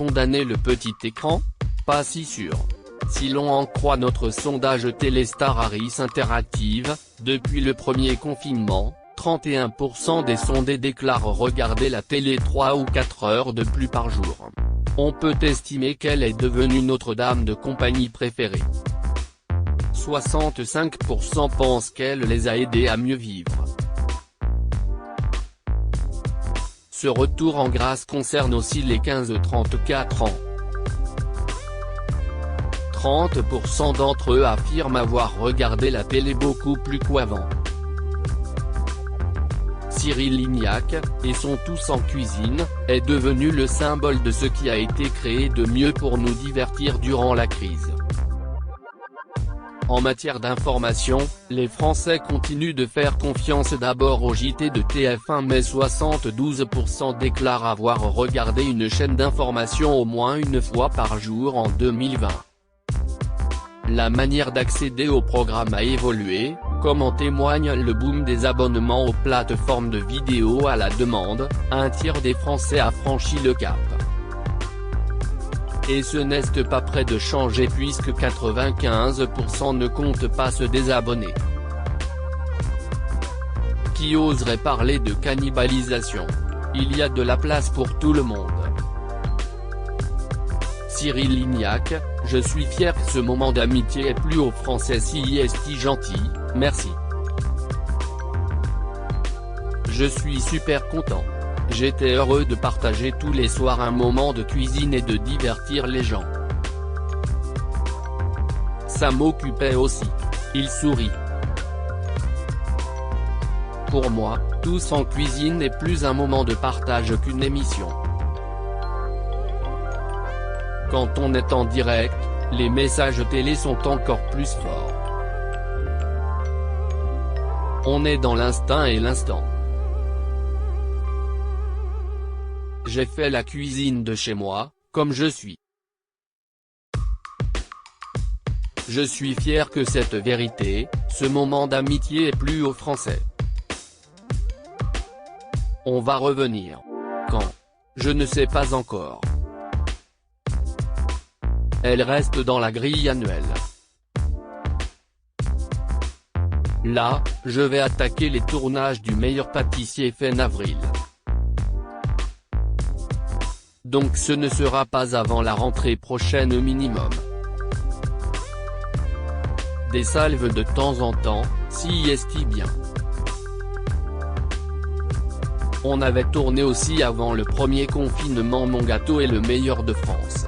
condamner le petit écran? Pas si sûr. Si l'on en croit notre sondage Téléstar Harris Interactive, depuis le premier confinement, 31% des sondés déclarent regarder la télé 3 ou 4 heures de plus par jour. On peut estimer qu'elle est devenue notre dame de compagnie préférée. 65% pensent qu'elle les a aidés à mieux vivre. Ce retour en grâce concerne aussi les 15-34 ans. 30% d'entre eux affirment avoir regardé la télé beaucoup plus qu'avant. Cyril Lignac, et son Tous en cuisine, est devenu le symbole de ce qui a été créé de mieux pour nous divertir durant la crise. En matière d'information, les Français continuent de faire confiance d'abord au JT de TF1 mais 72% déclarent avoir regardé une chaîne d'information au moins une fois par jour en 2020. La manière d'accéder au programme a évolué, comme en témoigne le boom des abonnements aux plateformes de vidéos à la demande, un tiers des Français a franchi le cap. Et ce n'est pas près de changer puisque 95% ne comptent pas se désabonner. Qui oserait parler de cannibalisation? Il y a de la place pour tout le monde. Cyril Lignac, je suis fier que ce moment d'amitié ait plu aux Français si est gentil, merci. Je suis super content. J'étais heureux de partager tous les soirs un moment de cuisine et de divertir les gens. Ça m'occupait aussi. Il sourit. Pour moi, Tous en cuisine n'est plus un moment de partage qu'une émission. Quand on est en direct, les messages télé sont encore plus forts. On est dans l'instinct et l'instant. J'ai fait la cuisine de chez moi, comme je suis. Je suis fier que cette vérité, ce moment d'amitié ait plu aux Français. On va revenir. Quand? Je ne sais pas encore. Elle reste dans la grille annuelle. Là, je vais attaquer les tournages du meilleur pâtissier fin avril. Donc ce ne sera pas avant la rentrée prochaine au minimum. Des salves de temps en temps, si est bien. On avait tourné aussi avant le premier confinement Mon gâteau est le meilleur de France.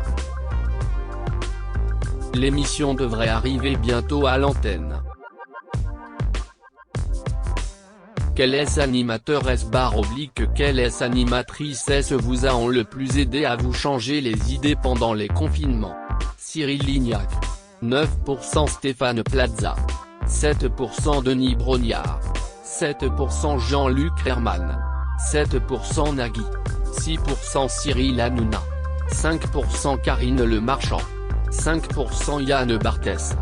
L'émission devrait arriver bientôt à l'antenne. Quel est animateur // quelle est animatrice vous a le plus aidé à vous changer les idées pendant les confinements? Cyril Lignac. 9% Stéphane Plaza. 7% Denis Brognard. 7% Jean-Luc Herman. 7% Nagui. 6% Cyril Hanouna. 5% Karine Le Marchand. 5% Yann Barthès.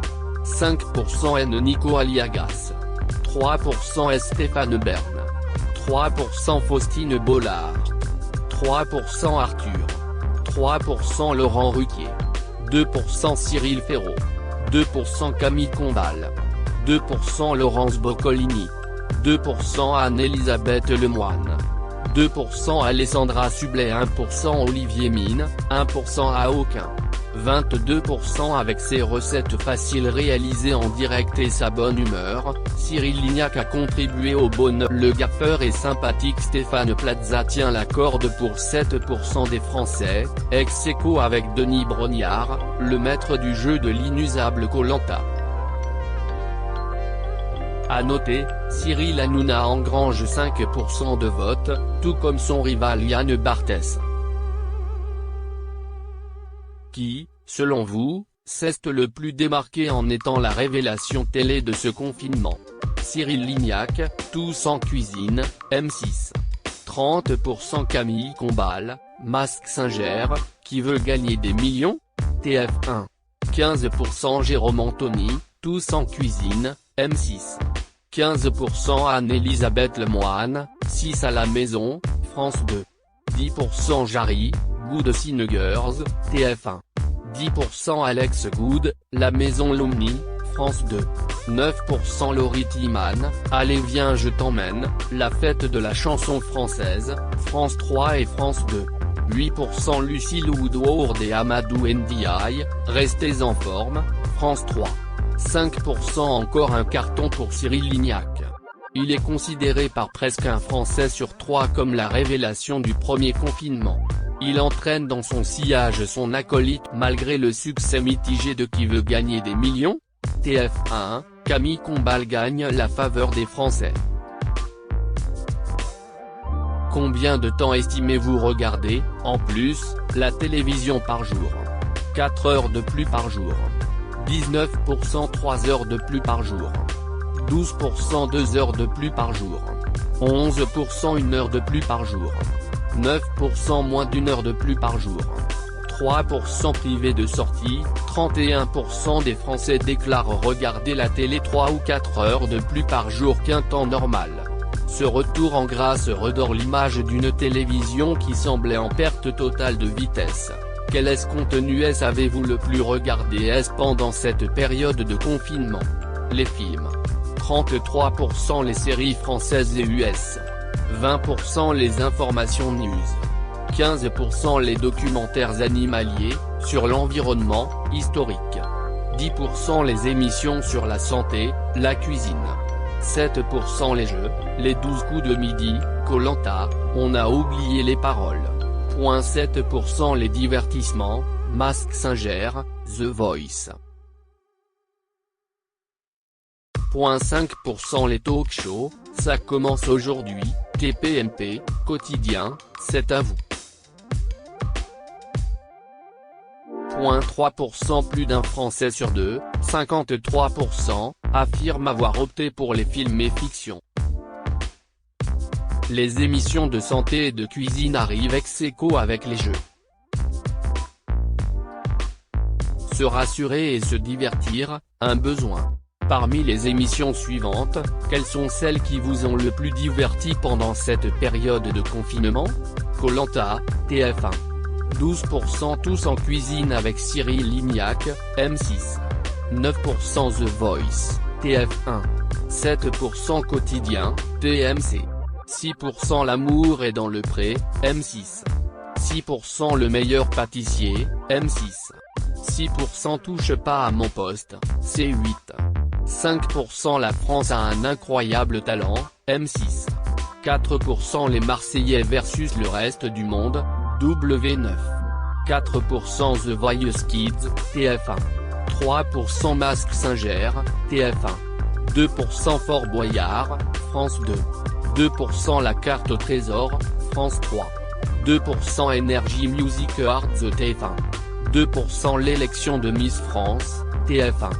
5% Nico Aliagas. 3% Stéphane Bern. 3% Faustine Bollard. 3% Arthur. 3% Laurent Ruquier. 2% Cyril Ferraud. 2% Camille Combal. 2% Laurence Boccolini. 2% Anne-Elisabeth Lemoine. 2% Alessandra Sublet. 1% Olivier Mine. 1% à aucun. 22% avec ses recettes faciles réalisées en direct et sa bonne humeur, Cyril Lignac a contribué au bonheur. Le gaffeur et sympathique Stéphane Plaza tient la corde pour 7% des Français, ex-aequo avec Denis Brognard, le maître du jeu de l'inusable Koh-Lanta. À noter, Cyril Hanouna engrange 5% de vote, tout comme son rival Yann Barthès. Qui, selon vous, s'est le plus démarqué en étant la révélation télé de ce confinement? Cyril Lignac, Tous en cuisine, M6. 30% Camille Combal, Mask Singer, Qui veut gagner des millions? TF1. 15% Jérôme Anthony, Tous en cuisine, M6. 15% Anne-Elisabeth Lemoine, 6 à la maison, France 2. 10% Jarry, Good Girls, TF1. 10% Alex Good, La Maison Lomni, France 2. 9% Laurie Tiemann, Allez viens je t'emmène, La fête de la chanson française, France 3 et France 2. 8% Lucille Woodward et Amadou Ndiaye, Restez en forme, France 3. 5% encore un carton pour Cyril Lignac. Il est considéré par presque un Français sur 3 comme la révélation du premier confinement. Il entraîne dans son sillage son acolyte malgré le succès mitigé de Qui veut gagner des millions ? TF1, Camille Combal gagne la faveur des Français. Combien de temps estimez-vous regarder, en plus, la télévision par jour ? 4 heures de plus par jour. 19% 3 heures de plus par jour. 12% 2 heures de plus par jour. 11% 1 heure de plus par jour. 9% moins d'1 heure de plus par jour. 3% privés de sortie, 31% des Français déclarent regarder la télé 3 ou 4 heures de plus par jour qu'un temps normal. Ce retour en grâce redore l'image d'une télévision qui semblait en perte totale de vitesse. Quel contenu avez-vous le plus regardé pendant cette période de confinement ? Les films. 33% les séries françaises et US. 20% les informations news. 15% les documentaires animaliers, sur l'environnement, historique. 10% les émissions sur la santé, la cuisine. 7% les jeux, les 12 coups de midi, Koh-Lanta, on a oublié les paroles. 7% les divertissements, Masked Singer, The Voice. 5% les talk-shows, Ça commence aujourd'hui, TPMP, Quotidien, c'est à vous. 3% plus d'un Français sur 2, 53%, affirment avoir opté pour les films et fictions. Les émissions de santé et de cuisine arrivent ex aequo avec les jeux. Se rassurer et se divertir, un besoin. Parmi les émissions suivantes, quelles sont celles qui vous ont le plus diverti pendant cette période de confinement ? Koh-Lanta, TF1. 12% Tous en cuisine avec Cyril Lignac, M6. 9% The Voice, TF1. 7% Quotidien, TMC. 6% L'amour est dans le pré, M6. 6% Le meilleur pâtissier, M6. 6% Touche pas à mon poste, C8. 5% La France a un incroyable talent, M6. 4% Les Marseillais versus le reste du monde, W9. 4% The Voice Kids, TF1. 3% Masked Singer, TF1. 2% Fort Boyard, France 2. 2% La carte au trésor, France 3. 2% Energy Music Awards TF1. 2% L'élection de Miss France, TF1.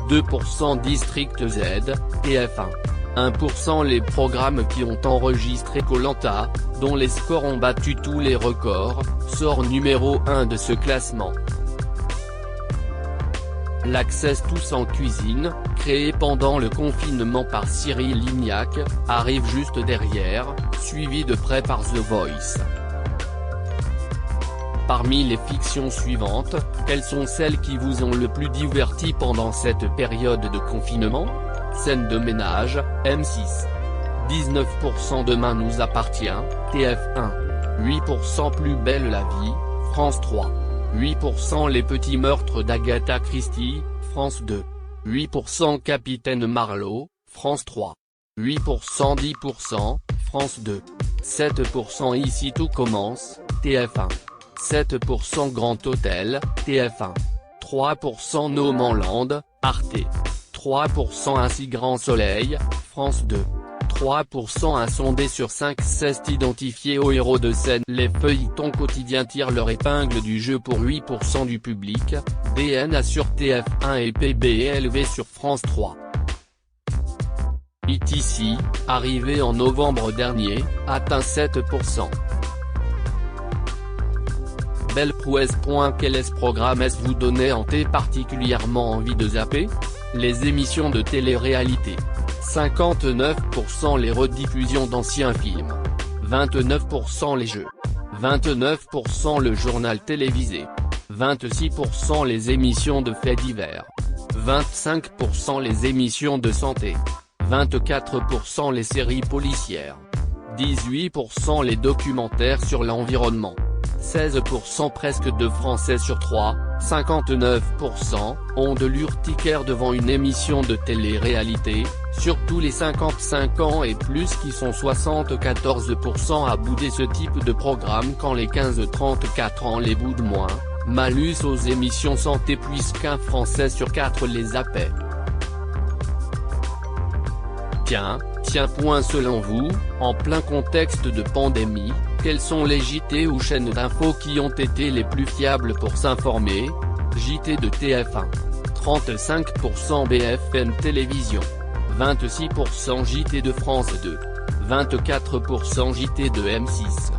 2% District Z, TF1. 1% Les programmes qui ont enregistré Koh-Lanta, dont les scores ont battu tous les records, sort numéro 1 de ce classement. L'Access Tous en cuisine, créé pendant le confinement par Cyril Lignac, arrive juste derrière, suivi de près par The Voice. Parmi les fictions suivantes, quelles sont celles qui vous ont le plus diverti pendant cette période de confinement ? Scène de ménage, M6. 19% Demain nous appartient, TF1. 8% Plus belle la vie, France 3. 8% Les petits meurtres d'Agatha Christie, France 2. 8% Capitaine Marlowe, France 3. 8% 10%, France 2. 7% Ici tout commence, TF1. 7% Grand Hôtel, TF1. 3% No Man's Land, Arte. 3% Ainsi Grand Soleil, France 2. 3% Un sondé sur 5 s'est identifié aux héros de scène. Les feuilletons quotidiens tirent leur épingle du jeu pour 8% du public, DNA sur TF1 et PBLV sur France 3. ETC, arrivé en novembre dernier, atteint 7%. Belle prouesse. Quel programme vous donnait particulièrement envie de zapper ? Les émissions de télé-réalité. 59% les rediffusions d'anciens films. 29% les jeux. 29% le journal télévisé, 26% les émissions de faits divers, 25% les émissions de santé, 24% les séries policières, 18% les documentaires sur l'environnement, 16% presque 2 Français sur 3, 59% ont de l'urticaire devant une émission de télé-réalité, surtout les 55 ans et plus qui sont 74% à bouder ce type de programme quand les 15-34 ans les boudent moins, malus aux émissions santé puisqu'un Français sur 4 les appelle. Tiens, point selon vous, en plein contexte de pandémie, quels sont les JT ou chaînes d'infos qui ont été les plus fiables pour s'informer? JT de TF1. 35% BFM Télévision. 26% JT de France 2. 24% JT de M6.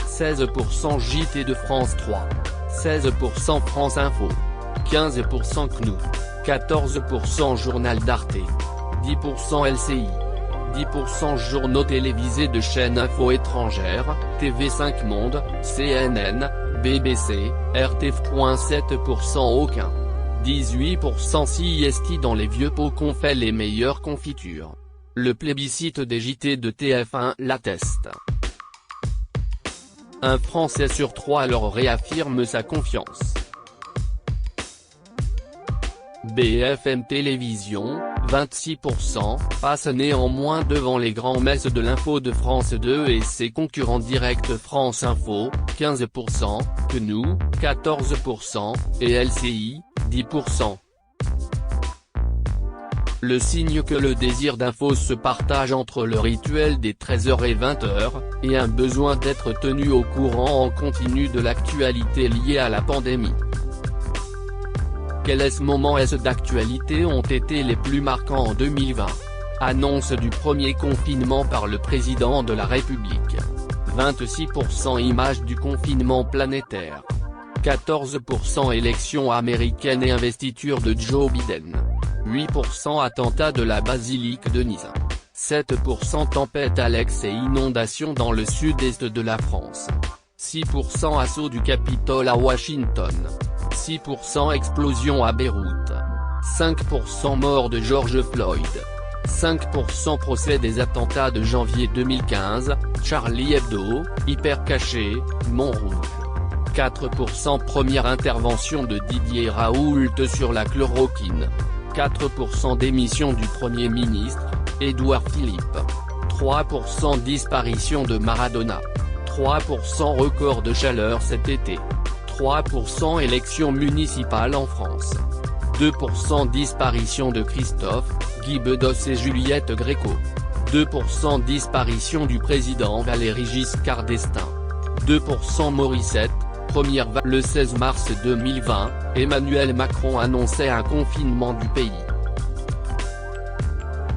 16% JT de France 3. 16% France Info. 15% CNU. 14% Journal d'Arte. 10% LCI. 10% journaux télévisés de chaînes info étrangères, TV5 Monde, CNN, BBC, RTF.7% aucun. 18% CIST dans les vieux pots qu'on fait les meilleures confitures. Le plébiscite des JT de TF1 l'atteste. Un Français sur 3 leur réaffirme sa confiance. BFM Télévision, 26%, passe néanmoins devant les grands-messes de l'info de France 2 et ses concurrents directs France Info, 15%, CNU, 14%, et LCI, 10%. Le signe que le désir d'info se partage entre le rituel des 13h et 20h, et un besoin d'être tenu au courant en continu de l'actualité liée à la pandémie. Quels moments d'actualité ont été les plus marquants en 2020? Annonce du premier confinement par le président de la République. 26% images du confinement planétaire. 14% élections américaines et investiture de Joe Biden. 8% attentat de la basilique de Nice. 7% tempête Alex et inondations dans le sud-est de la France. 6% assaut du Capitole à Washington. 6% explosion à Beyrouth. 5% mort de George Floyd. 5% procès des attentats de janvier 2015, Charlie Hebdo, Hyper Caché, Montrouge. 4% première intervention de Didier Raoult sur la chloroquine. 4% démission du Premier ministre, Édouard Philippe. 3% disparition de Maradona. 3% record de chaleur cet été. 3% élections municipales en France. 2% disparition de Christophe, Guy Bedos et Juliette Gréco. 2% disparition du président Valéry Giscard d'Estaing. 2% Morissette, première vague. Le 16 mars 2020, Emmanuel Macron annonçait un confinement du pays.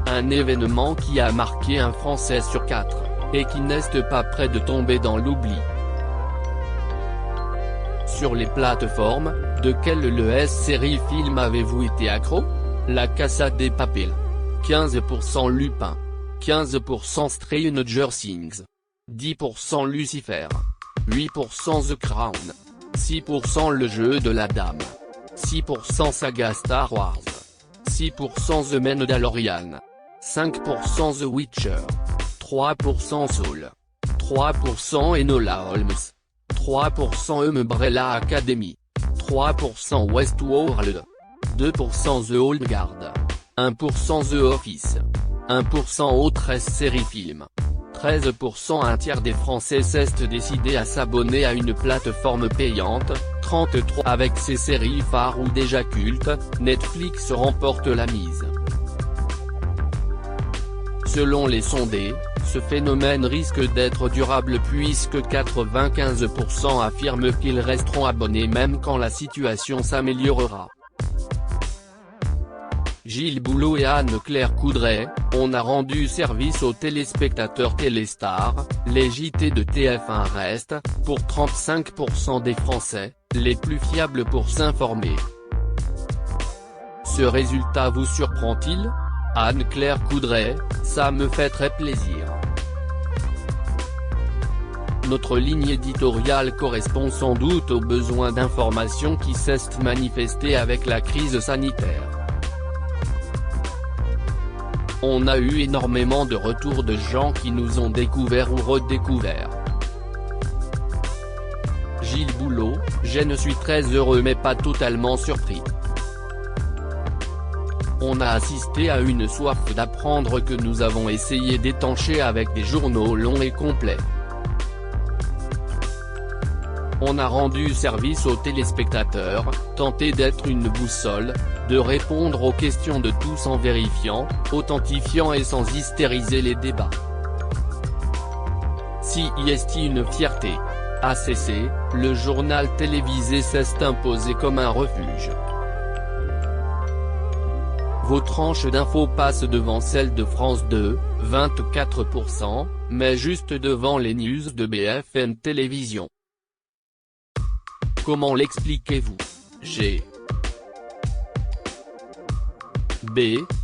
Un événement qui a marqué un Français sur 4, et qui n'est pas près de tomber dans l'oubli. Sur les plateformes, de quelle série film avez-vous été accro? La Casa de Papel. 15% Lupin. 15% Stranger Things. 10% Lucifer. 8% The Crown. 6% Le Jeu de la Dame. 6% Saga Star Wars. 6% The Mandalorian. 5% The Witcher. 3% Soul. 3% Enola Holmes. 3% Umbrella Academy. 3% Westworld. 2% The Old Guard. 1% The Office. 1% autres séries films. 13% un tiers des Français s'est décidé à s'abonner à une plateforme payante, 33% avec ses séries phares ou déjà cultes, Netflix remporte la mise. Selon les sondés, ce phénomène risque d'être durable puisque 95% affirment qu'ils resteront abonnés même quand la situation s'améliorera. Gilles Boulot et Anne-Claire Coudray, on a rendu service aux téléspectateurs Téléstar, les JT de TF1 restent, pour 35% des Français, les plus fiables pour s'informer. Ce résultat vous surprend-il? Anne-Claire Coudray, ça me fait très plaisir. notre ligne éditoriale correspond sans doute aux besoins d'information qui s'est manifesté avec la crise sanitaire. On a eu énormément de retours de gens qui nous ont découverts ou redécouverts. Gilles Boulot, je ne suis très heureux mais pas totalement surpris. On a assisté à une soif d'apprendre que nous avons essayé d'étancher avec des journaux longs et complets. On a rendu service aux téléspectateurs, tenté d'être une boussole, de répondre aux questions de tous en vérifiant, authentifiant et sans hystériser les débats. Si est une fierté. ACC, le journal télévisé s'est imposé comme un refuge. Vos tranches d'infos passent devant celles de France 2, 24%, mais juste devant les news de BFM Télévision. Comment l'expliquez-vous? G. B.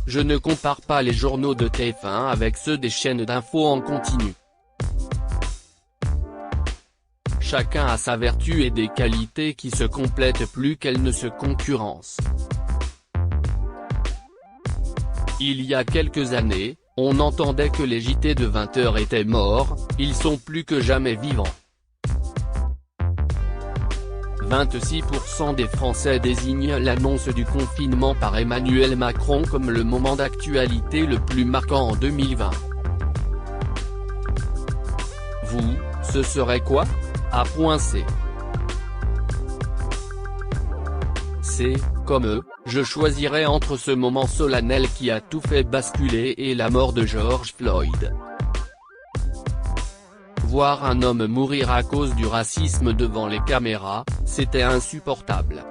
Je ne compare pas les journaux de TF1 avec ceux des chaînes d'infos en continu. Chacun a sa vertu et des qualités qui se complètent plus qu'elles ne se concurrencent. Il y a quelques années, on entendait que les JT de 20h étaient morts, ils sont plus que jamais vivants. 26% des Français désignent l'annonce du confinement par Emmanuel Macron comme le moment d'actualité le plus marquant en 2020. Vous, ce serait quoi? A.C. C, comme eux, je choisirais entre ce moment solennel qui a tout fait basculer et la mort de George Floyd. Voir un homme mourir à cause du racisme devant les caméras, c'était insupportable.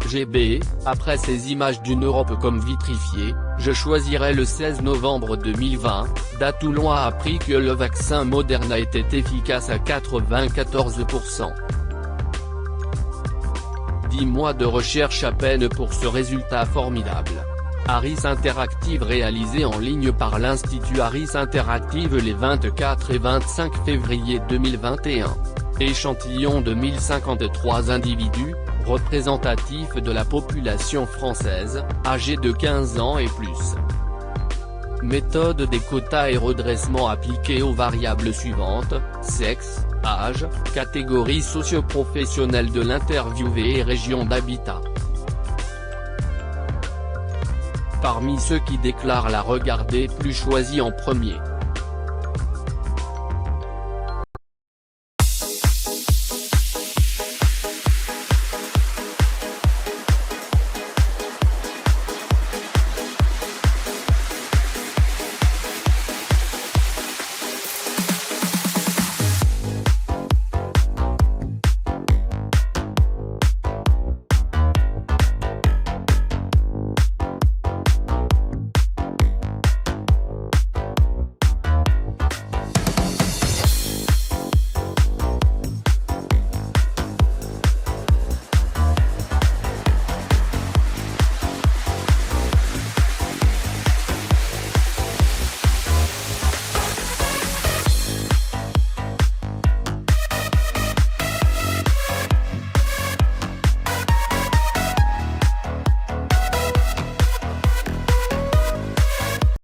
GB, après ces images d'une Europe comme vitrifiée, je choisirais le 16 novembre 2020, date où l'on a appris que le vaccin Moderna était efficace à 94%. 10 mois de recherche à peine pour ce résultat formidable. Harris Interactive réalisé en ligne par l'Institut Harris Interactive les 24 et 25 février 2021. Échantillon de 1053 individus, représentatifs de la population française, âgés de 15 ans et plus. Méthode des quotas et redressement appliqués aux variables suivantes, sexe, âge, catégorie socio-professionnelle de l'interviewé et région d'habitat. Parmi ceux qui déclarent la regarder plus choisi en premier.